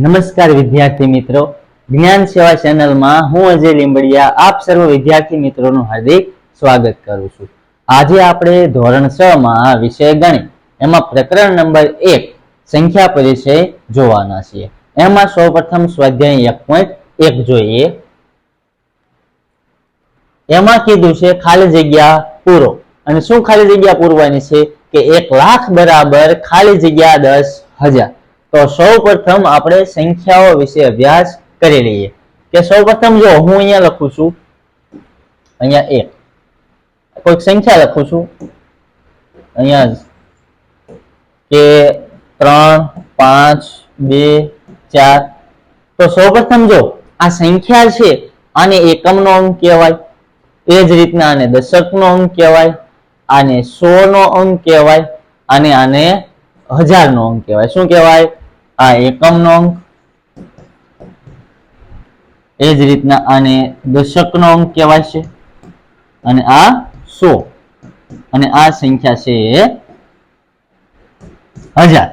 નમસ્કાર વિદ્યાર્થી મિત્રો, જ્ઞાન સેવા ચેનલમાં હું અજય લીંબડિયા આપ સર્વ વિદ્યાર્થી મિત્રોનું હાર્દિક સ્વાગત કરું છું। આજે આપણે ધોરણ 6 માં વિષય ગણિત એમાં પ્રકરણ નંબર 1 સંખ્યા પરિચય જોવાના છીએ। એમાં સૌપ્રથમ સ્વાધ્યાય 1.1 જોઈએ। એમાં કીધું છે ખાલી જગ્યા પૂરો, અને શું ખાલી જગ્યા પૂરવાની છે કે 1 લાખ બરાબર ખાલી જગ્યા 10,000। તો સૌપ્રથમ આપણે સંખ્યાઓ વિશે અભ્યાસ કરી લઈએ કે સૌપ્રથમ જો હું અહીંયા લખું છું, અહીંયા 1 કોઈક સંખ્યા લખું છું અહીંયા કે 3 5 2 4। તો સૌપ્રથમ જો આ સંખ્યા છે આને એકમનો અંક કહેવાય, એ જ રીતના આને દશકનો અંક કહેવાય, આને 100 નો અંક કહેવાય, અને આને 1000 નો અંક કહેવાય। શું કહેવાય? આ એકમનો અંક, એ જ રીતના આને દશકનો અંક કહેવાય છે, અને આ 100, અને આ સંખ્યા છે 1000।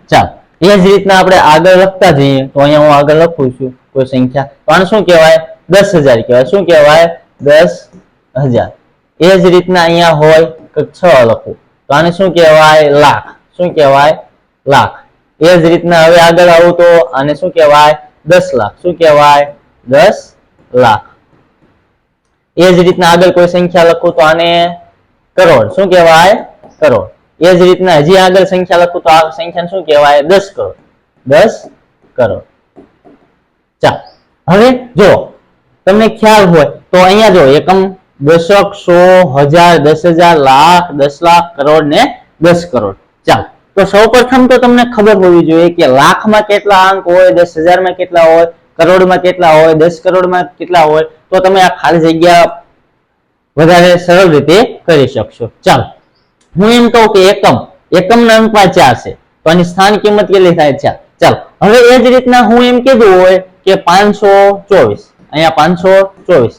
ચાલો એ જ રીતના આપણે આગળ લખતા જઈએ તો અહીંયા હું આગળ લખું છું કોઈ સંખ્યા, તો આને શું કહેવાય? 10,000 કહેવાય। શું કહેવાય? 10,000। એ જ રીતના અહીંયા હોય તો 6 લખું તો આને શું કહેવાય? લાખ। શું કહેવાય? લાખ। એ જ રીતના હવે આગળ આવું તો આને શું કહેવાય? 10 લાખ। શું કહેવાય? 10 લાખ। એ જ રીતના આગળ કોઈ સંખ્યા લખું તો આને કરોડ। શું કહેવાય? કરોડ। એ જ રીતના હજી આગળ સંખ્યા લખું તો આ સંખ્યાને શું કહેવાય? 10 કરોડ। 10 કરોડ। ચાલો હવે જો તમને ખ્યાલ હોય તો અહીંયા જો એકમ, દશક, 100, 1000, 10,000, લાખ, 10 લાખ, કરોડ ને 10 કરોડ। ચાલો તો સૌપ્રથમ તો તમને ખબર હોવી જોઈએ કે લાખમાં કેટલા અંક હોય, 10,000 માં કેટલા હોય, કરોડમાં કેટલા હોય, 10 કરોડમાં કેટલા હોય, તો તમે આ ખાલી જગ્યા વધારે સરળ રીતે કરી શકશો। ચાલો હું એમ કહું કે એકમના અંકમાં 4 છે તો આની સ્થાન કિંમત કેટલી થાય? 4। ચાલો હવે એ જ રીતના હું એમ કીધું હોય કે 524, અહીંયા 524,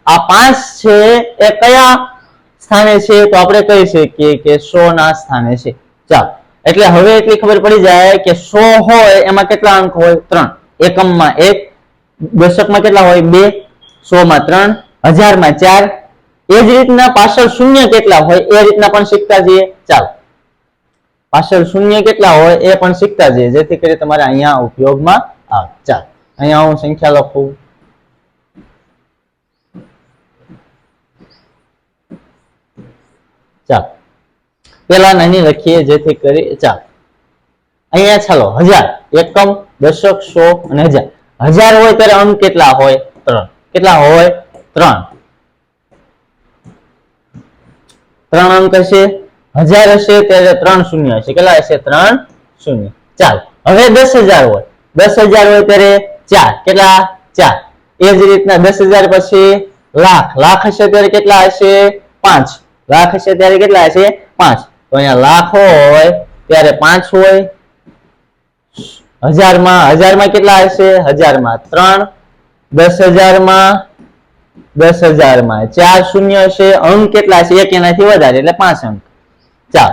આ 5 છે એ કયા સ્થાને છે? તો આપણે કહી શકીએ કે 100 ના સ્થાને છે। ચાલો એટલે હવે એટલી ખબર પડી જાય કે 100 હોય એમાં કેટલા અંક હોય? 3। એકમમાં 1, દશકમાં કેટલા હોય? 2, 100 માં 3, 1000 માં 4। એ જ રીતના પાછળ શૂન્ય કેટલા હોય એ રીતના પણ શીખતા જઈએ। ચાલો પાછળ શૂન્ય કેટલા હોય એ પણ શીખતા જઈએ જેથી કરી તમારે અહીંયા ઉપયોગમાં આવે। ચાલો અહીંયા હું સંખ્યા લખું, ચાલો પેલા નાની લખીએ જેથી કરી। ચાલો અહીંયા ચાલો 1000, એકમ, દશક, 100 અને 1000। 1000 હોય ત્યારે અંક કેટલા હોય? 3। કેટલા હોય? 3 અંક હશે। 1000 હશે ત્યારે 3 શૂન્ય હશે। કેટલા હશે? 3 શૂન્ય। ચાલો હવે 10,000 હોય, 10,000 હોય ત્યારે 4। કેટલા? 4। એ જ રીતના 10,000 પછી લાખ, લાખ હશે ત્યારે કેટલા હશે? 5। લાખ હશે ત્યારે કેટલા હશે? 5। તો અહીંયા લાખ હોય ત્યારે 5 હોય। 1000 માં કેટલા હશે? 1000 માં 3। 10,000 માં 4 શૂન્ય હશે। અંક કેટલા હશે? એક એનાથી વધારે એટલે 5 અંક। 4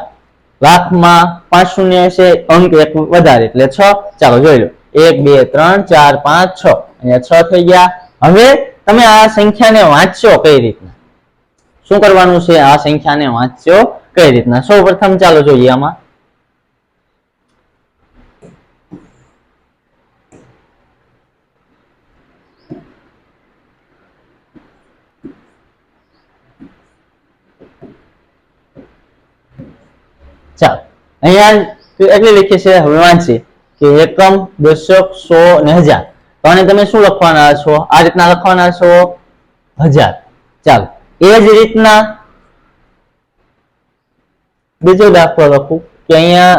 લાખમાં 5 શૂન્ય હશે, અંક એક વધારે એટલે 6। ચાલો જોઈ લો 1 2 3 4 5 6, અહીંયા 6 થઈ ગયા। હવે તમે આ સંખ્યાને વાંચશો કઈ રીતના? શું કરવાનું છે? આ સંખ્યાને વાંચશો કઈ રીતના? સૌપ્રથમ ચાલો જોઈએ આમાં। ચાલો અહીંયા એટલી લખી છે, હવે વાંચીએ કે એકમ, દશક, 100 અને 1000। તો આને તમે શું લખવાના છો? આ રીતના લખવાના છો 1000। ચાલો એ જ રીતના બીજો દાખલો લખું કે અહીંયા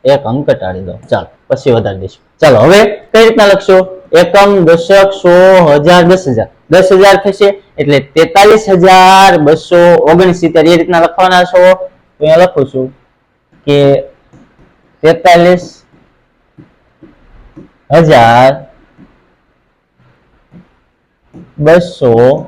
એક અંક ઘટાડી દો। ચાલો પછી વધારી દઈશું। ચાલો હવે કઈ રીતના લખશો? એકમ, દશક, 100, 1000, 10,000। 10,000 થશે એટલે 43,269 એ રીતના લખવાના છો। તો અહીંયા લખું છું કે 43,000 200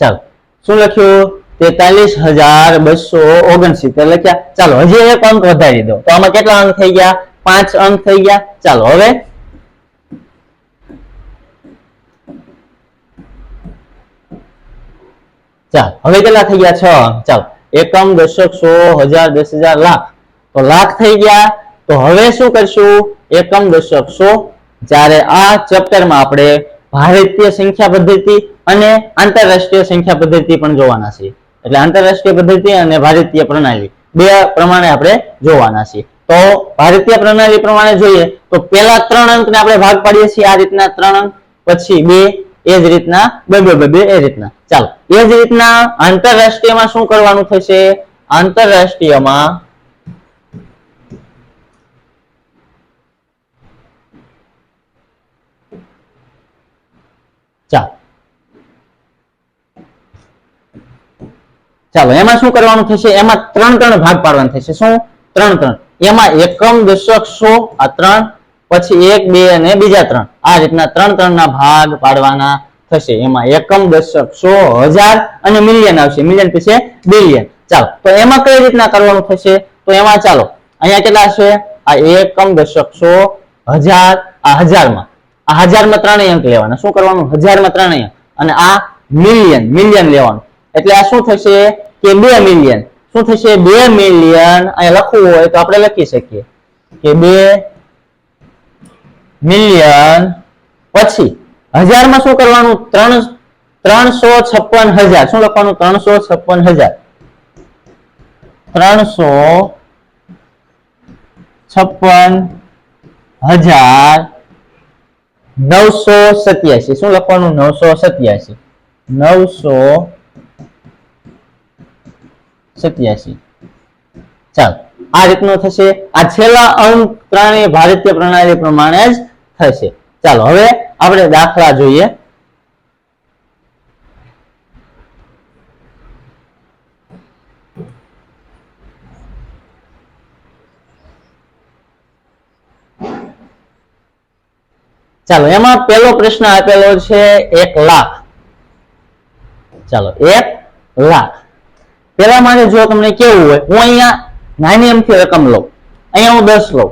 ચાલો શું લખ્યું 43,269 લખ્યા। ચાલો હજી એક અંક વધારી દો તો આમાં કેટલા અંક થઈ ગયા 5 અંક થઈ ગયા। ચાલો હવે ચાલો હવે કેટલા થઈ ગયા 6 અંક। ચાલો એકમ દશક 100 1000 10,000 લાખ તો લાખ થઈ ગયા। તો હવે શું કરશું એકમ દશક 100 જ્યારે આ ચેપ્ટરમાં આપણે ભારતીય સંખ્યા પદ્ધતિ અને આંતરરાષ્ટ્રીય સંખ્યા પદ્ધતિ પણ જોવાના છે। એટલે આંતરરાષ્ટ્રીય પદ્ધતિ અને ભારતીય પ્રણાલી બે પ્રમાણે આપણે જોવાના છે। તો ભારતીય પ્રણાલી પ્રમાણે જોઈએ તો પહેલા 3 અંકને આપણે ભાગ પાડીએ છીએ આ રીતના 3 અંક પછી 2 એ જ રીતના 2 એ રીતના। ચાલો એ જ રીતના આંતરરાષ્ટ્રીયમાં શું કરવાનું થશે આંતરરાષ્ટ્રીયમાં ચાલો એમાં શું કરવાનું થશે એમાં 3 ભાગ પાડવાના થશે। શું 3 એમાં એકમ દશક 100 આ 3 પછી 1 2 અને બીજા 3 આ રીતના 3 ના ભાગ પાડવાના થશે। એમાં એકમ દશક 100 1000 અને મિલિયન આવશે મિલિયન પછી બિલિયન। ચાલો તો એમાં કઈ રીતના કરવાનું થશે તો એમાં ચાલો અહીંયા કેટલા છે આ એકમ દશક 100 1000 આ 1000 માં 3 અંક લેવાના। શું કરવાનું 1000 માં 3 અંક અને આ મિલિયન લેવાનું એટલે આ શું થશે કે 2 મિલિયન શું થશે 2 મિલિયન અહીંયા લખવું હોય તો આપણે લખી શકીએ કે 2 મિલિયન પછી 1000 માં શું કરવાનું 356,000 શું લખવાનું 356,000 356,987 શું લખવાનું 987 ચાલો આ રીતનું થશે। આ છેલ્લા અંક 3 ભારતીય પ્રણાલી પ્રમાણે જ થશે। ચાલો હવે આપણે દાખલા જોઈએ। ચાલો એમાં પહેલો પ્રશ્ન આપેલો છે 1 લાખ। ચાલો 1 લાખ પેલા માટે જો તમને કેવું હોય હું અહીંયા નાની અમથી રકમ લઉં અહીંયા હું 10 લઉં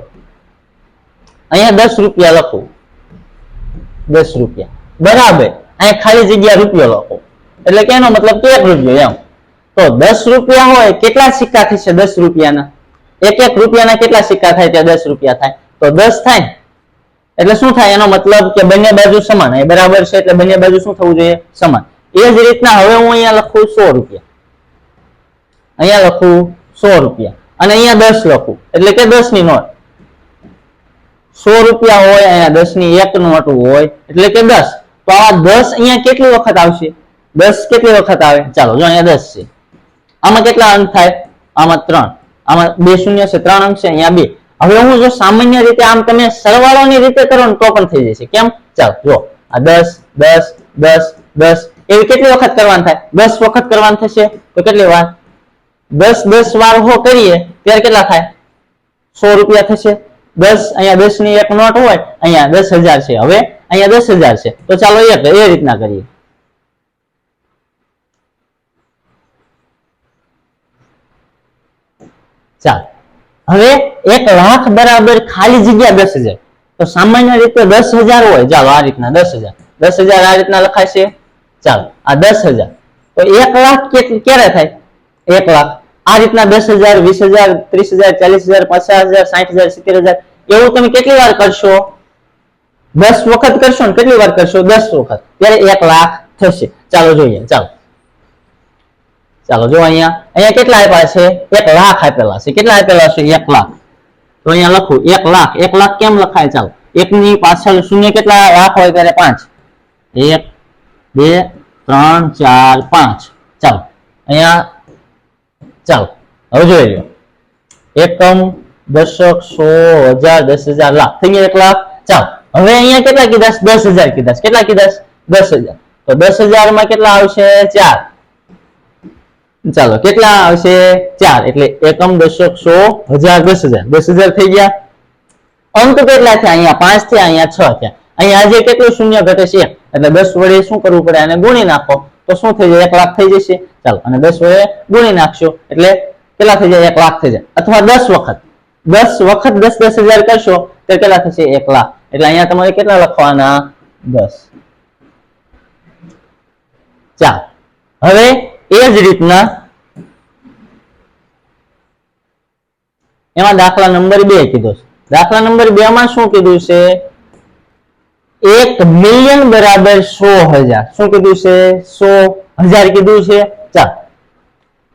અહીંયા 10 રૂપિયા લખું 10 રૂપિયા બરાબર અહીંયા ખાલી જગ્યા રૂપિયો લખો એટલે કે એનો મતલબ કે 1 રૂપિયો એમ। તો 10 રૂપિયા હોય કેટલા સિક્કા થશે 10 રૂપિયાના એક રૂપિયાના કેટલા સિક્કા થાય ત્યાં 10 રૂપિયા થાય તો 10 થાય એટલે શું થાય એનો મતલબ કે બંને બાજુ સમાન એ બરાબર છે એટલે બંને બાજુ શું થવું જોઈએ સમાન। એ જ રીતના હવે હું અહીંયા લખું 100 રૂપિયા અહીંયા લખું 100 રૂપિયા અને અહીંયા 10 લખું એટલે કે 10 ની નોટ 100 રૂપિયા હોય અહીંયા 10 ની એક નોટ હોય એટલે કે 10 તો આ 10 અહીંયા કેટલી વખત આવશે 10 કેટલી વખત આવે ચાલો જો અહીંયા 10 છે આમાં કેટલા અંક થાય આમાં 3 આમાં 2 શૂન્ય છે 3 અંક છે અહીંયા 2 હવે હું જો સામાન્ય રીતે આમ તમે સરવાળોની રીતે કરો ને તો પણ થઈ જશે કેમ ચાલો જો આ 10 10 10 10 એવી કેટલી વખત કરવાનું થાય 10 વખત કરવાનું થશે તો કેટલી વાર 10 વાર હો કરીએ ત્યારે કેટલા થાય 100 રૂપિયા થશે 10 અહીંયા 10 ની એક નોટ હોય અહીંયા 10,000 છે હવે અહીંયા 10,000 છે તો ચાલો એ રીતના કરીએ। ચાલો હવે 1 લાખ બરાબર ખાલી જગ્યા 10,000 તો સામાન્ય રીતે 10,000 હોય ચાલો આ રીતના 10,000 આ રીતના લખાય છે। ચાલો આ 10,000 તો 1 લાખ ક્યારે થાય 1 લાખ આ રીતના 10,000 20,000 30,000 40,000 50,000 60,000 70,000 એવું તમે કેટલી વાર કરશો 10 વખત કરશો ને કેટલી વાર કરશો 10 વખત ત્યારે 1 લાખ થશે। ચાલો જોઈએ ચાલો જો અહીંયા કેટલા આપ્યા છે 1 લાખ આપેલા છે કેટલા આપેલા છે 1 લાખ તો અહીંયા લખું 1 લાખ કેમ લખાય ચાલો 1 ની પાછળ શૂન્ય કેટલા લાખ હોય ત્યારે 5 1 2 3 4 5 ચાલો અહીંયા ચાલો હવે જોઈ લો એકમ દશક 100 1000 10,000 લાખ થઈ ગયા 1 લાખ। ચાલો હવે અહીંયા કેટલા કીધા 10,000 કીધા કેટલા કીધા 10,000 તો 10,000 માં કેટલા આવશે 4 ચાલો કેટલા આવશે 4 એટલે એકમ દશક 100 1000 10,000 થઈ ગયા. અંક કેટલા થયા અહીંયા 5 થયા અહીંયા 6 થયા. અહીંયા આજે કેટલું શૂન્ય ઘટે છે એટલે 10 વડે શું કરવું પડે આને ગુણી નાખો તો શું થઈ જાય 1 લાખ થઈ જશે. ચાલો અને 10 વડે ગુણી નાખશો એટલે કેટલા થઈ જાય 1 લાખ થઈ જાય અથવા 10 વખત 10,000 કરશો તો કેટલા થશે 1 લાખ. એટલે અહીંયા તમારે કેટલા લખવાના 10. ચાલો હવે એ જ રીતના એમાં દાખલા નંબર 2 કીધો છે. દાખલા નંબર 2 માં શું કીધું છે 1 મિલિયન બરાબર 100,000 શું કીધું છે 100,000 કીધું છે. ચાલો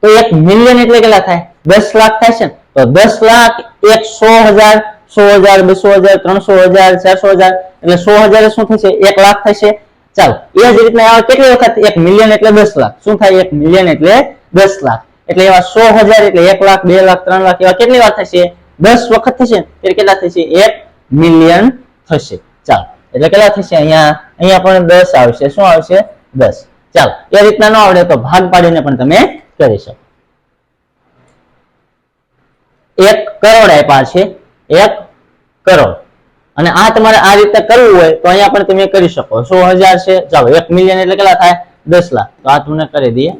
તો 1 મિલિયન એટલે કેટલા થાય 10 લાખ થાય છે ને તો 10 લાખ 100,000 100,000 200,000 300,000 400,000 એટલે 100,000 શું થશે 1 લાખ થશે. ચાલો એ જ રીતના કેટલી વખત 1 મિલિયન એટલે 10 લાખ શું થાય 1 મિલિયન એટલે 10 લાખ એટલે એવા 100,000 એટલે 1 લાખ 2 લાખ 3 લાખ એવા કેટલી વાર થશે 10 વખત થશે એટલે કેટલા થશે 1 મિલિયન થશે. ચાલો એટલે કેટલા થશે અહીંયા પણ 10 આવશે શું આવશે 10. ચાલો એ રીતના ન આવડે તો ભાગ પાડીને પણ તમે કરી શકો. 1 કરોડ આપ્યા છે 1 કરોડ અને આ તમારે આ રીતે કરવું હોય તો અહીંયા પણ તમે કરી શકો 100,000 છે. ચાલો 1 મિલિયન એટલે કેટલા થાય 10 લાખ તો આ તમને કરી દઈએ.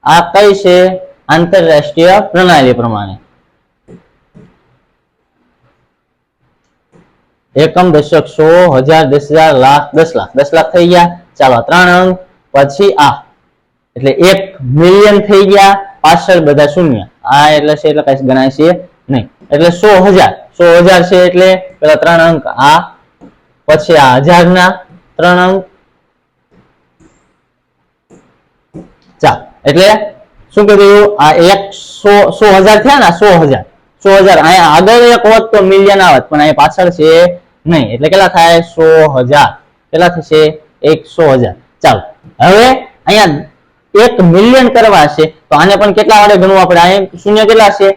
આ કઈ છે આંતરરાષ્ટ્રીય પ્રણાલી પ્રમાણે એકમ દશક 100,000 10,000 લાખ 10 લાખ 10 લાખ થઈ ગયા. ચાલો 3 અંક પછી આ એટલે 1 મિલિયન થઈ ગયા પાછળ બધા શૂન્ય આ એટલે છે એટલે કઈ ગણાય છે નહીં એટલે 100,000 છે એટલે પેલા 3 અંક આ પછી આ 1000 ના 3 અંક. ચાલો એટલે શું કીધું આ 100,000 થયા ને 100,000 અહીંયા આગળ એક હોત તો મિલિયન આવત પણ અહીંયા પાછળ છે નહીં એટલે કેટલા થાય 100,000 કેટલા થશે 100,000. ચાલો હવે અહીંયા 1 મિલિયન કરવા છે તો આને પણ કેટલા વડે ગણવું પડે અહીંયા શૂન્ય કેટલા છે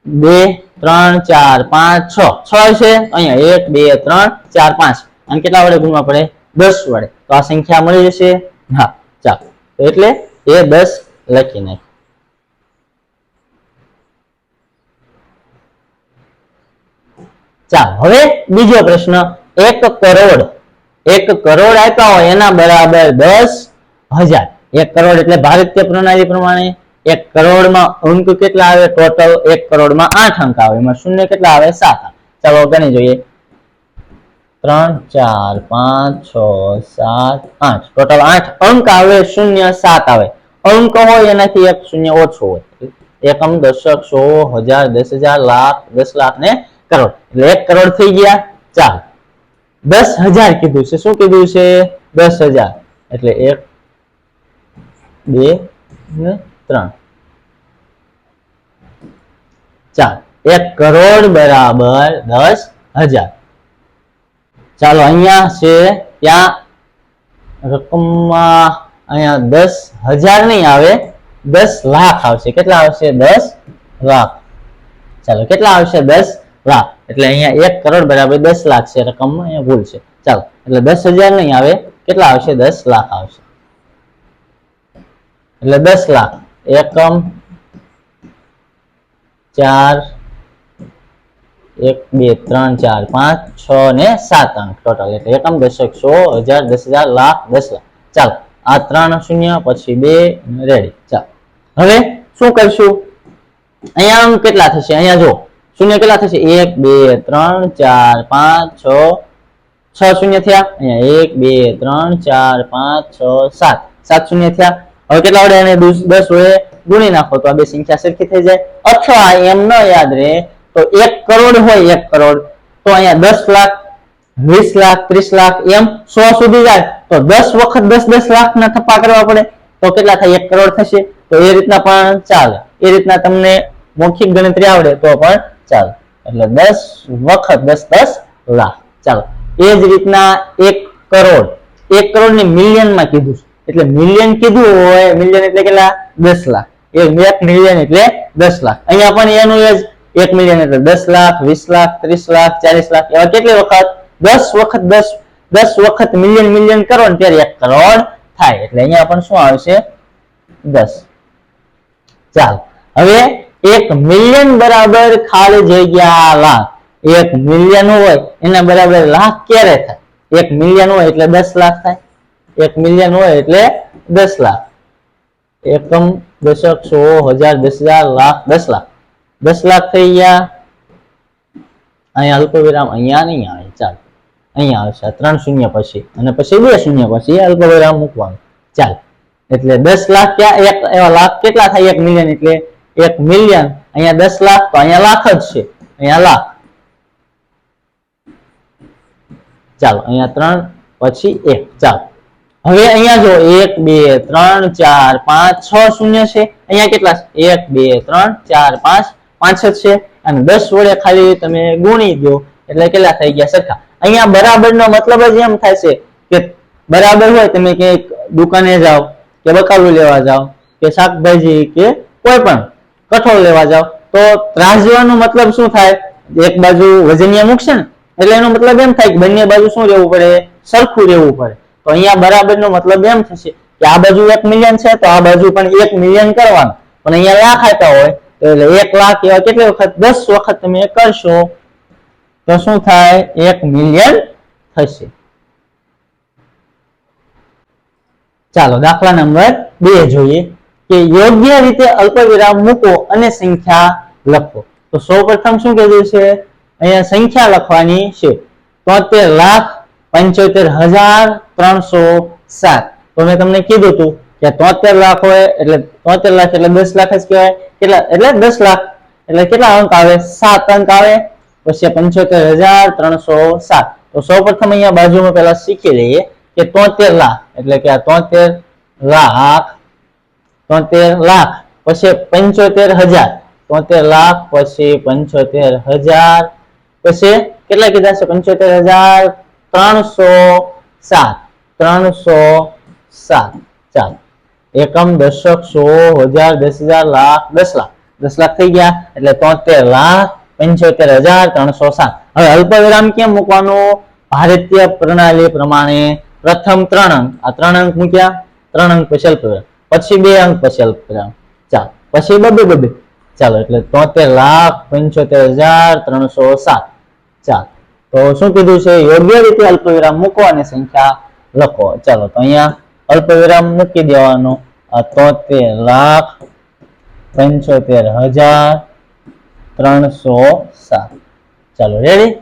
2 3 4 5 6 છે અહીંયા 1 2 3 4 5 અને કેટલા વડે ગુણવા પડે 10 વડે તો આ સંખ્યા મળી જશે. હા ચાલો એટલે એ 10 લખી નાખ. ચાલો હવે બીજો પ્રશ્ન 1 કરોડ આપ્યા હોય એના બરાબર 10,000. 1 કરોડ એટલે ભારતીય પ્રણાલી પ્રમાણે 1 કરોડમાં અંક કેટલા આવે ટોટલ 1 કરોડમાં 8 અંક આવે એમાં શૂન્ય કેટલા આવે 7. ચાલો ગણી જોઈએ 3 4 5 6 7 8 ટોટલ 8 અંક આવે શૂન્ય 7 આવે. અંક હોય એનાથી એક શૂન્ય ઓછો હોય. એકમ દશક 100,000 10,000 લાખ 10 લાખ ને કરોડ એટલે 1 કરોડ થઈ ગયા. ચાલો 10,000 કીધું છે શું કીધું છે 10,000 એટલે 1 2 ને 3. ચાલો 1 કરોડ બરાબર 10,000. ચાલો અહીંયા છે ત્યાં રકમમાં અહીંયા 10,000 નહીં આવે 10 લાખ આવશે. કેટલા આવશે 10 લાખ. ચાલો કેટલા આવશે 10 લાખ એટલે અહીંયા 1 કરોડ બરાબર 10 લાખ છે રકમમાં અહીંયા ભૂલ છે. ચાલો એટલે 10,000 નહીં આવે કેટલા આવશે 10 લાખ આવશે એટલે 10 લાખ એકમ 4 1 2 3 4 5 6 ને 7 અંક ટોટલ એટલે એકમ દશક 100,000 10,000 લાખ 10 લાખ. ચાલો આ 3 શૂન્ય પછી 2 રેડી. ચાલો હવે શું કરશું અહીંયા અંક કેટલા થશે અહીંયા જો શૂન્ય કેટલા થશે 1 2 3 4 5 6 શૂન્ય થયા અહીંયા 1 2 3 4 5 6 7 શૂન્ય થયા. હવે કેટલા વડે અને 10 વડે ગુણી નાખો તો આ બે સંખ્યા સરખી થઈ જાય. અથવા એમ ન યાદ રહે તો 1 કરોડ હોય 1 કરોડ તો અહીંયા 10 લાખ 20 લાખ 30 લાખ એમ 100 સુધી જાય તો 10 વખત 10 લાખ ના થપ્પા કરવા પડે તો કેટલા થાય 1 કરોડ થશે. તો એ રીતના પણ ચાલે એ રીતના તમને મૌખિક ગણતરી આવડે તો પણ ચાલે એટલે 10 વખત 10 લાખ. ચાલો એ જ રીતના 1 કરોડ ને મિલિયન માં કીધું એટલે મિલિયન કીધું હોય મિલિયન એટલે કેટલા 10 લાખ 1 મિલિયન એટલે 10 લાખ. અહીંયા પણ એનું જ 1 મિલિયન એટલે 10 લાખ 20 લાખ 30 લાખ 40 લાખ એવા કેટલી વખત 10 વખત 10 10 વખત મિલિયન કરો ને ત્યારે 1 કરોડ થાય, એટલે અહીંયા પણ શું આવશે 10. ચાલો હવે 1 મિલિયન બરાબર ખાલી જગ્યા લાખ. 1 મિલિયન હોય એના બરાબર લાખ ક્યારે થાય? 1 મિલિયન હોય એટલે 10 લાખ થાય. 1 મિલિયન હોય એટલે 10 લાખ. એકમ, દશક, સો, હજાર, 10,000, લાખ, 10 લાખ. 10 લાખ થઈ ગયા. અહીંયા અલ્પ વિરામ અહીંયા નહીં આવે. ચાલો અહીંયા આવશે 3 શૂન્ય પછી અને પછી 2 શૂન્ય પછી અલ્પ વિરામ મૂકવાનું. ચાલો એટલે 10 લાખ ક્યાં એક એવા લાખ કેટલા થાય? 1 મિલિયન એટલે 1 મિલિયન અહીંયા 10 લાખ તો અહીંયા લાખ જ છે, અહીંયા લાખ. ચાલો અહીંયા 3 પછી 1. ચાલો હવે અહીંયા જો 1 2 3 4 5 6 શૂન્ય છે. અહીંયા કેટલા છે? 1 2 3 4 5 5 જ છે અને 10 વડે ખાલી તમે ગુણી દો એટલે કેટલા થઈ ગયા સરખા. અહીંયા બરાબરનો મતલબ જ એમ થાય છે કે બરાબર હોય તમે ક્યાંક દુકાને જાઓ કે બકાલું લેવા જાઓ કે શાકભાજી કે કોઈ પણ કઠોળ લેવા જાઓ તો ત્રાજવાનો મતલબ શું થાય? એક બાજુ વજનિયા મૂકશે ને એટલે એનો મતલબ એમ થાય કે બંને બાજુ શું રહેવું પડે? સરખું રહેવું પડે. તો અહીંયા બરાબરનો મતલબ એમ થશે કે આ બાજુ 1 મિલિયન છે તો આ બાજુ પણ 1 મિલિયન કરવાનું, પણ અહીંયા લાખ આપ્યા હોય તો એટલે 1 લાખ એવા કેટલી વખત? 10 વખત તમે કરશો તો શું થાય? 1 મિલિયન થશે. ચાલો દાખલા નંબર 2 જોઈએ કે યોગ્ય રીતે અલ્પવિરામ મૂકો અને સંખ્યા લખો. તો સૌપ્રથમ શું કીધું છે? અહીંયા સંખ્યા લખવાની છે 73,73,307. તો મેં તમને કીધું હતું કે 73 લાખ હોય એટલે 73 લાખ એટલે 10 લાખ જ કહેવાય. કેટલા એટલે 10 લાખ એટલે કેટલા અંક આવે? 7 અંક આવે. પછી 75,307. તો સૌપ્રથમ અહીંયા બાજુમાં પહેલા શીખી લઈએ કે 73 લાખ એટલે કે આ 73 લાખ 73 લાખ પછી 75,000 73 લાખ પછી 75,000 પછી કેટલા કીધા છે? 75,307 307. ચાલો એકમ, દશક, સો, હજાર, 10,000, લાખ, 10 લાખ. 10 લાખ થઈ ગયા એટલે 73 લાખ 75,307. હવે અલ્પવિરામ કેમ મૂકવાનું? ભારતીય પ્રણાલી પ્રમાણે પ્રથમ 3 અંક, આ 3 અંક મૂક્યા, 3 અંક પછી અલ્પવિરામ, પછી 2 અંક પછી અલ્પવિરામ. ચાલો પછી બબે. ચાલો એટલે 73,75,307. ચાલો તો શું કીધું છે? યોગ્ય રીતે અલ્પવિરામ મૂકો અને સંખ્યા લખો. ચાલો તો અહીંયા અલ્પવિરામ મૂકી દેવાનો. આ 73,75,307. ચાલો રેડી.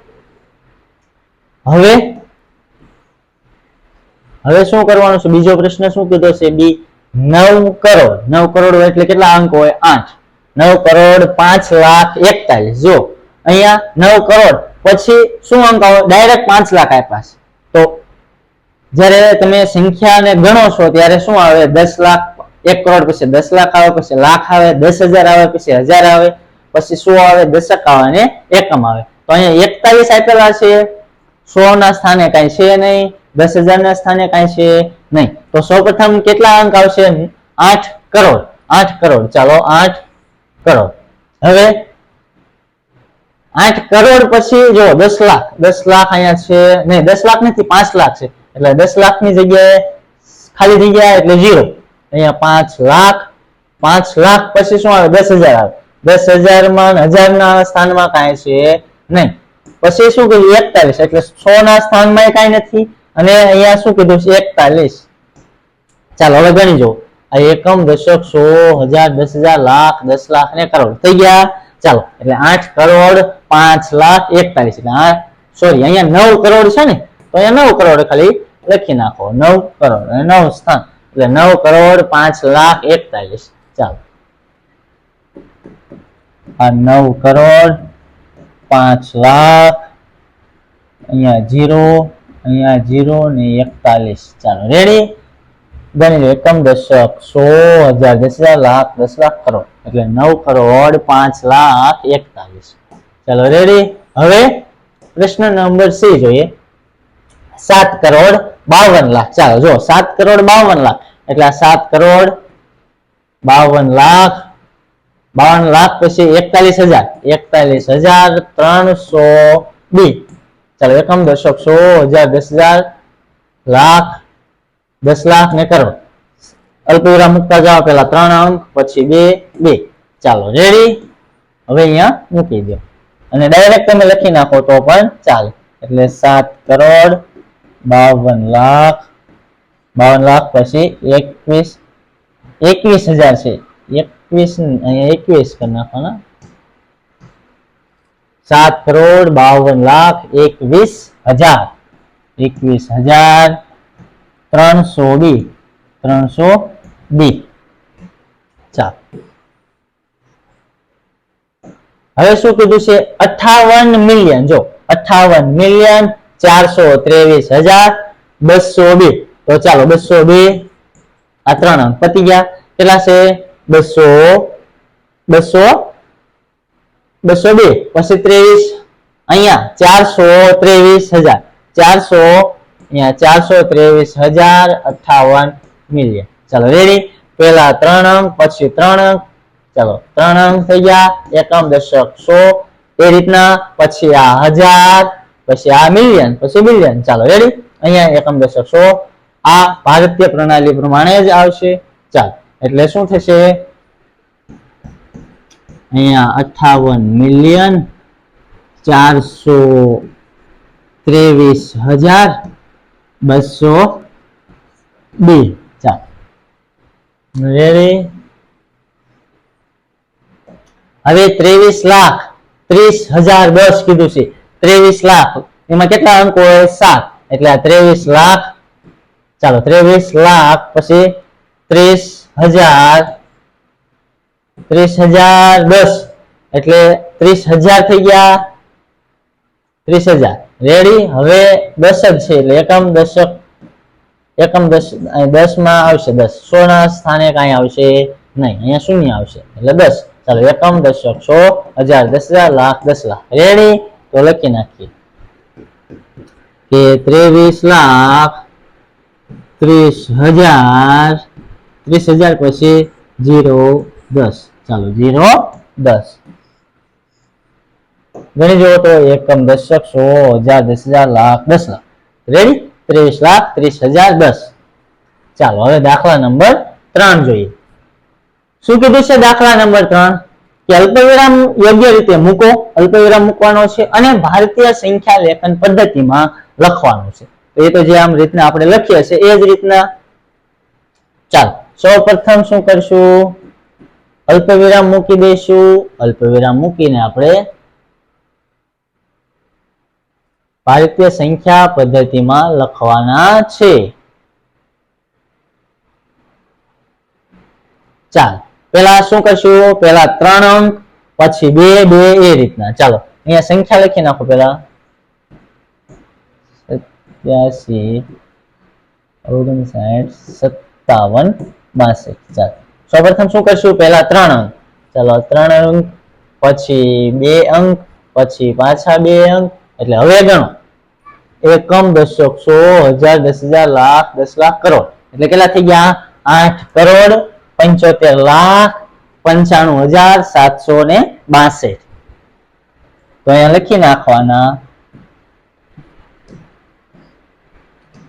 હવે શું કરવાનું છે? બીજો પ્રશ્ન શું કીધો છે? બી 9 કરોડ. 9 કરોડ હોય એટલે કેટલા અંક હોય? 8. 9 કરોડ 5,41,000. જો અહીંયા 9 કરોડ પછી શું અંક આવે? ડાયરેક્ટ 5 લાખ આપ્યા છે. તો જ્યારે તમે સંખ્યાને ગણો છો ત્યારે શું આવે? 10 લાખ 1 કરોડ પછી 10 લાખ આવે, પછી લાખ આવે, 10,000 આવે, પછી 1000 આવે, પછી 100 આવે, દશક આવે અને એકમ આવે. તો અહીંયા 41 આપેલા છે. 100 ના સ્થાને કાંઈ છે નહીં, 10,000 ના સ્થાને કાંઈ છે નહીં. તો સૌપ્રથમ કેટલા અંક આવશે? 8 કરોડ. 8 કરોડ. ચાલો 8 કરોડ. હવે 8 કરોડ પછી જો 10 લાખ. 10 લાખ અહીંયા છે નહીં, 10 લાખ નથી 5 લાખ છે એટલે 10 લાખ ની જગ્યાએ ખાલી જગ્યા એટલે 0. અહીંયા 5 લાખ. 5 લાખ પછી શું આવે? 10,000 આવે. 10,000 માં 1000 ના સ્થાનમાં કાંઈ છે નહીં. પછી શું કીધું? 41 એટલે 100 ના સ્થાનમાં કાંઈ નથી અને અહીંયા શું કીધું છે? 41. ચાલો હવે ગણી જો. આ એકમ, દશક, સો, હજાર, 10,000, લાખ, 10 લાખ અને કરોડ થઈ ગયા. ચાલો એટલે 8 કરોડ 5,41,000 એટલે સોરી અહીંયા 9 કરોડ છે ને તો અહીંયા 9 કરોડ ખાલી લખી નાખો. 9 કરોડ અને 9 સ્થાન એટલે 9 કરોડ 5,41,000. ચાલો આ 9 કરોડ 5 લાખ અહીંયા 0 અહીંયા 0 ને 41. ચાલો રેડી. ગણી લો. એકમ, દશક, 100, હજાર, 10,000, લાખ, 10 લાખ, કરોડ એટલે 9 કરોડ 5,41,000. ચાલો રેડી. હવે પ્રશ્ન નંબર C જોઈએ. 7 કરોડ 52 લાખ. ચાલો જો 7 કરોડ 52 લાખ એટલે આ 7 કરોડ 52 લાખ. 52 લાખ પછી 41,000. 41,302. ચાલો એકમ, દશક, 100, હજાર, 10,000, લાખ, 10 લાખ ને કરોડ. અલ્પવિરામ મૂકતા જાઓ, પેલા 3 અંક, પછી 2 2. ચાલો રેડી. હવે અહીંયા મૂકી દો અને ડાયરેક્ટ તમે લખી નાખો તો પણ ચાલે. એટલે 7 કરોડ 52 લાખ, 52 લાખ પછી 21,000 છે. 21 અહીંયા 21 કરી નાખવાના. 7 કરોડ 52 લાખ 21,000, 21,300 300 ચાલો. હવે શું કીધું છે? 58 મિલિયન. જો 58,423,202. તો ચાલો 202 આ 3 અંક પતી ગયા. કેટલા છે? 202 પછી 23 અહીંયા 423,000 423,058 મિલિયન. ચાલો રેડી. પેલા 3 અંક પછી 3 અંક. ચાલો 3 અંક થઈ ગયા. એકમ દશક 100 એ રીતના. પછી આ 1000, પછી આ મિલિયન, પછી બિલિયન. ચાલો રેડી. અહીંયા એકમ દશક 100 આ ભારતીય પ્રણાલી પ્રમાણે જ આવશે. ચાલો એટલે શું થશે? અહીંયા 58,423,202. ચાલો રેડી. હવે 23,30,010 કીધું છે. 23 લાખ એમાં કેટલા અંકો હોય? 7. એટલે આ 23 લાખ. ચાલો 23 લાખ પછી 30,000 30,010 એટલે 30,000 થઈ ગયા. 30,000 રેડી. હવે 10 જ છે એટલે એકમ દશક 10 માં આવશે 10. 100 ના સ્થાને કઈ આવશે નહીં, અહીંયા શૂન્ય આવશે એટલે 10. ચાલો એકમ દશક 100 1000 10,000 લાખ 10 લાખ રેડી. તો લખી નાખીએ કે 23,30,000 પછી 0 10. ચાલો 0 10 ગણી જુઓ તો એકમ દશક 100 1000 10,000 લાખ 10 લાખ રેડી. 23,30,010. ચાલો હવે દાખલા નંબર 3 જોઈએ. શું કીધું છે દાખલા નંબર 3? કે અલ્પવિરામ યોગ્ય રીતે મૂકો. અલ્પવિરામ મૂકવાનો છે અને ભારતીય સંખ્યા લેખન પદ્ધતિમાં લખવાનું છે. તો એ તો જે આમ રીતના આપણે લખીએ છીએ એ જ રીતના. ચાલો સૌપ્રથમ શું કરશું? અલ્પવિરામ મૂકી દઈશું. અલ્પવિરામ મૂકીને આપણે ભારતીય સંખ્યા પદ્ધતિમાં લખવાના છે. ચાલો પેલા શું કરશું? પેલા 3 અંક પછી 2 2 એ રીતના. ચાલો અહીંયા સંખ્યા લખી નાખો. પેલા 87 59 57 62. ચાલો સૌપ્રથમ શું કરશું? પેલા 3 અંક. ચાલો 3 અંક પછી 2 અંક પછી પાછા 2 અંક. એટલે હવે ગણો. એકમ દશક 100 1000 10,000 લાખ 10 લાખ કરોડ. એટલે કેટલા થઈ ગયા? 8 કરોડ 75 લાખ 95,762. તો અહીંયા લખી નાખવાના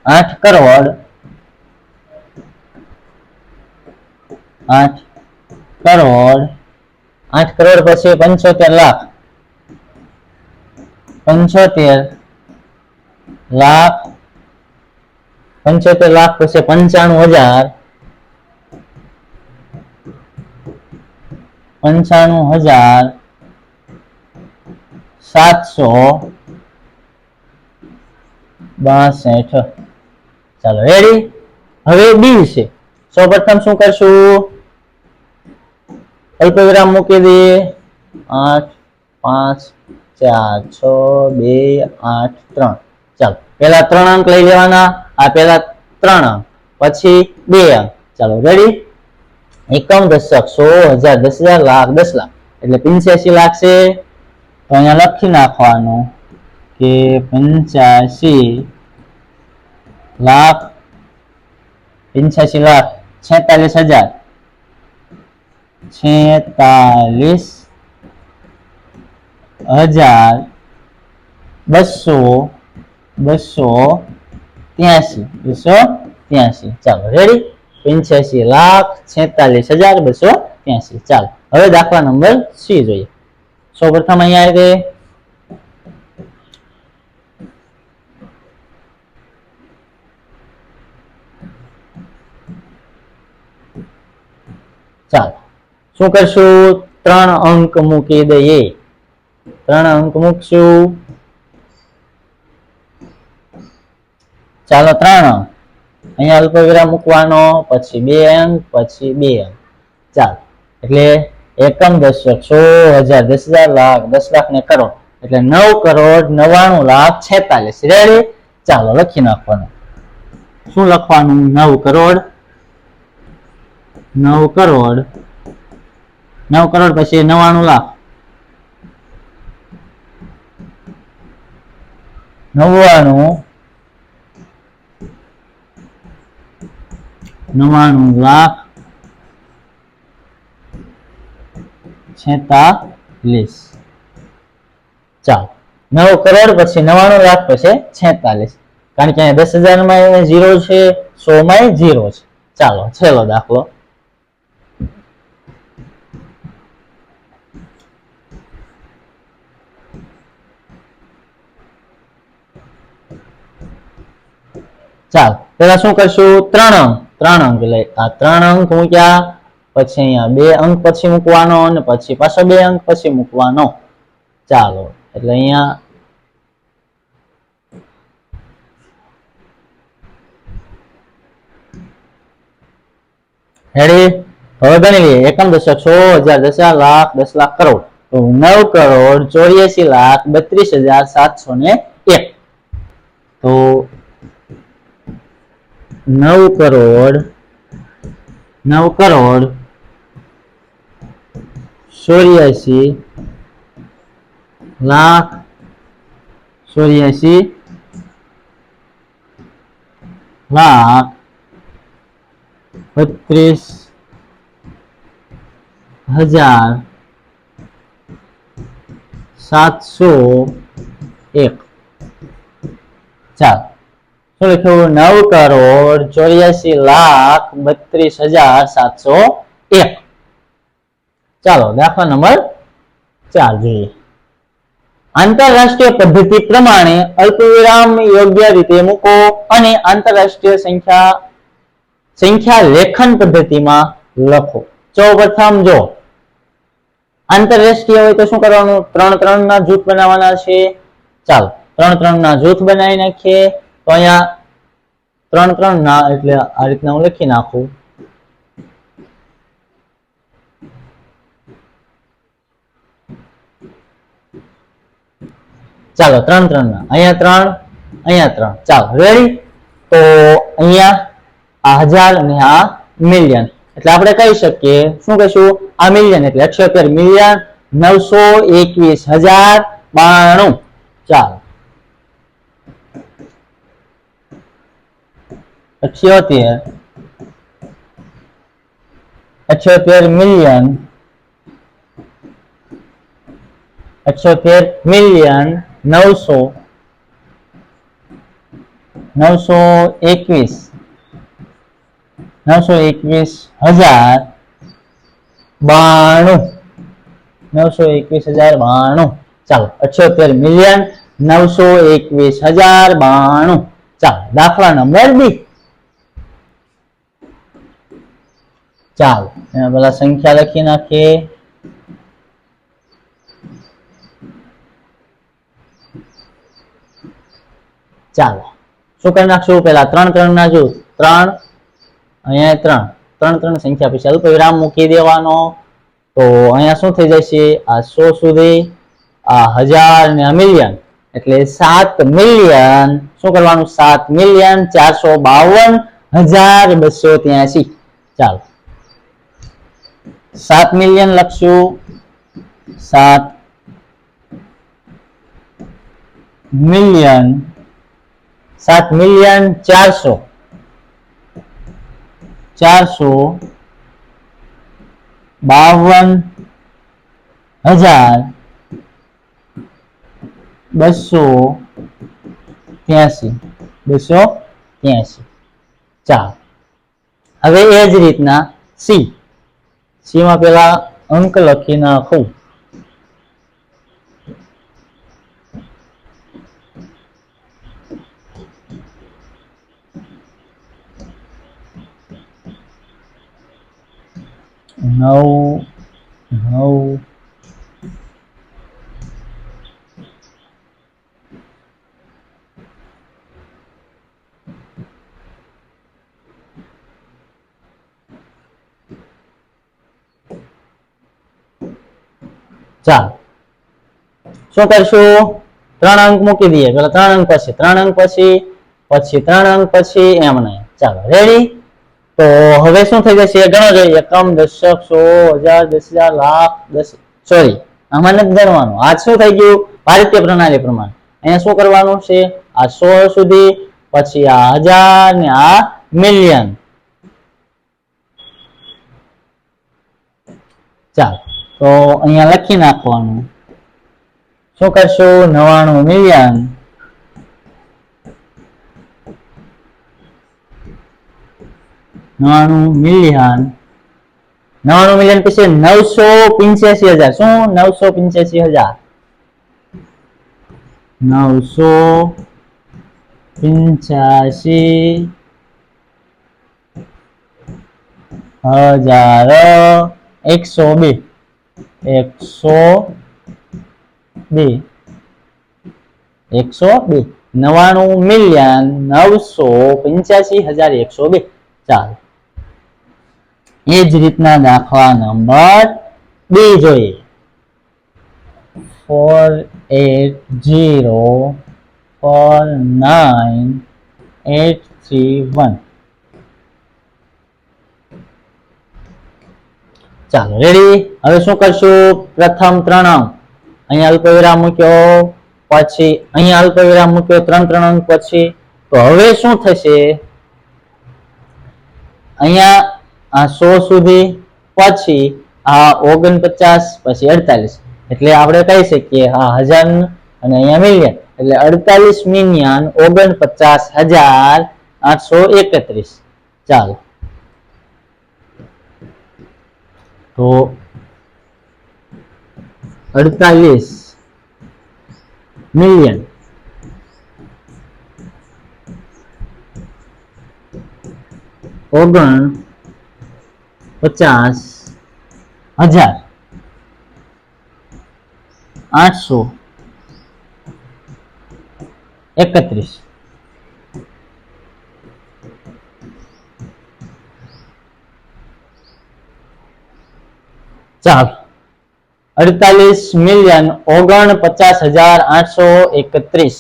8 કરોડ 8 કરોડ પછી 75 લાખ 75 લાખ 75 લાખ પછી 95,000 95,762. ચાલો રેડી. હવે બી છે. સૌપ્રથમ શું કરશું? અલ્પવિરામ મૂકી દઈએ. 8 5 4 6 2 8 3. ચાલો પેલા 3 અંક લઈ લેવાના. આ પેલા 3 અંક પછી 2 અંક. ચાલો રેડી. એકમ દશક 100 1000 10,000 લાખ 10 લાખ એટલે 85 લાખ છે. તો અહીંયા લખી નાખવાનું કે 85 લાખ 46,000 46,200 283 ચાલો રેડી 85,46,4283 ચાલો હવે દાખલા નંબર સી જોઈએ સૌપ્રથમ અહીંયા આવે ચાલો શું કરશું 3 અંક મૂકી દઈએ 3 અંક મૂકશું ચાલો 3 અંક અહીંયા અલ્પવિરામ મૂકવાનો પછી 2 અંક પછી 2 અંક ચાલો એટલે એકમ દશક 100,000 10,000 લાખ 10 લાખ ને કરોડ એટલે 9,99,46,46 રેડી ચાલો લખી નાખવાનું શું લખવાનું 9 કરોડ 9 કરોડ 9 કરોડ પછી 99 લાખ 99 લાખ 46 ચાલો 9 કરોડ પછી 99 લાખ પછી 46 કારણ કે અહીંયા 10,000 માં 0 છે 100 માં 0 છે ચાલો છેલ્લો દાખલો ચાલો પેલા શું કરશું 3 અંક એટલે આ 3 અંક મૂક્યા પછી અહીંયા 2 અંક પછી મૂકવાનો અને પછી પાછો 2 અંક પછી મૂકવાનો ચાલો એટલે અહીંયા રેડી હવે ગણી લઈએ એકમ દશક 100,000 10,000 લાખ 10 લાખ કરોડ તો 9,84,32,701 તો 9 કરોડ 84 લાખ 32,701 ચાલો શું લખ્યું 9 કરોડ 84,32,701 ચાલો દાખલા નંબર 4 જોઈએ આંતરરાષ્ટ્રીય પદ્ધતિ પ્રમાણે અલ્પવિરામ યોગ્ય રીતે મૂકો અને આંતરરાષ્ટ્રીય સંખ્યા લેખન પદ્ધતિમાં લખો સૌપ્રથમ જો આંતરરાષ્ટ્રીય હોય તો શું કરવાનું 3-3 ના જૂથ બનાવવાના છે ચાલો 3-3 ના જૂથ બનાવી નાખીએ તો અહીંયા 3-3 ના એટલે આ રીતના હું લખી નાખું ચાલો 3-3 ના અહીંયા 3 ચાલો રેડી તો અહીંયા આ 1000 અને આ મિલિયન એટલે આપણે કહી શકીએ શું કહીશું આ મિલિયન એટલે 78 મિલિયન 921,092 ચાલો 78 મિલિયન 921,092 ચાલો 78 મિલિયન 921,092 ચાલો દાખલા નંબર બી ચાલો એના પેલા સંખ્યા લખી નાખીએ ચાલો શું કરી નાખશું પેલા 3-3 ના જૂથ 3 અહીંયા 3 સંખ્યા પછી અલ્પવિરામ મૂકી દેવાનો તો અહીંયા શું થઈ જશે આ 100 સુધી આ 1000 ને આ મિલિયન એટલે 7 મિલિયન શું કરવાનું 7,452,283 ચાલો 7 મિલિયન લખશું 7 મિલિયન 452,283 83. ચાલો હવે એ જ રીતના સી માં પેલા અંક લખી નાખું. નવ ચાલો શું કરશું? 3 અંક મૂકી દઈએ. પેલા 3 અંક પછી 3 અંક પછી 3 અંક પછી એમ નહીં. ચાલો રેડી. તો હવે શું થઈ જશે? ગણો જોઈએ. એકમ, દશક, સો, હજાર, 10,000, લાખ, 10 સોરી આમાં નથી ગણવાનું. આ શું થઈ ગયું? ભારતીય પ્રણાલી પ્રમાણે અહીંયા શું કરવાનું છે? આ 100 સુધી, પછી આ 1000 ને આ મિલિયન. ચાલો તો અહીંયા લખી નાખવાનું. શું કરશું? 99 મિલિયન. 99 મિલિયન. 99 મિલિયન પછી 985,000. શું? 985,000. 985,102. 102 99 મિલિયન 985,102. ચાલો એ જ રીતના દાખલા નંબર 2 જોઈએ. 48049,831. ચાલો રેડી. હવે શું કરશું? પ્રથમ 3 અંક અહીંયા અલ્પવિરામ મૂક્યો, પછી અહીંયા અલ્પવિરામ મૂક્યો 3 અંક પછી. તો હવે શું થશે? અહીંયા આ 100 સુધી, પછી આ 49, પછી 48. એટલે આપણે કહી શકીએ આ 1000 અને અહીંયા મિલિયન એટલે 48 મિલિયન 49,831. ચાલો તો 48 મિલિયન 49,831. ચાલો 48 મિલિયન 49,831.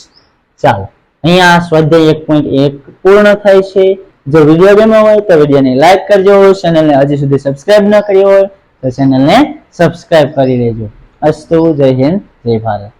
ચાલો અહીંયા સ્વાધ્યાય 1.1 પૂર્ણ થાય છે. જો વિડીયો ગમ્યો હોય તો વિડીયોને લાઈક કરજો. ચેનલને હજી સુધી સબસ્ક્રાઇબ ન કરી હોય તો ચેનલને સબસ્ક્રાઇબ કરી લેજો. અસ્તુ. જય હિન્દ, જય ભારત.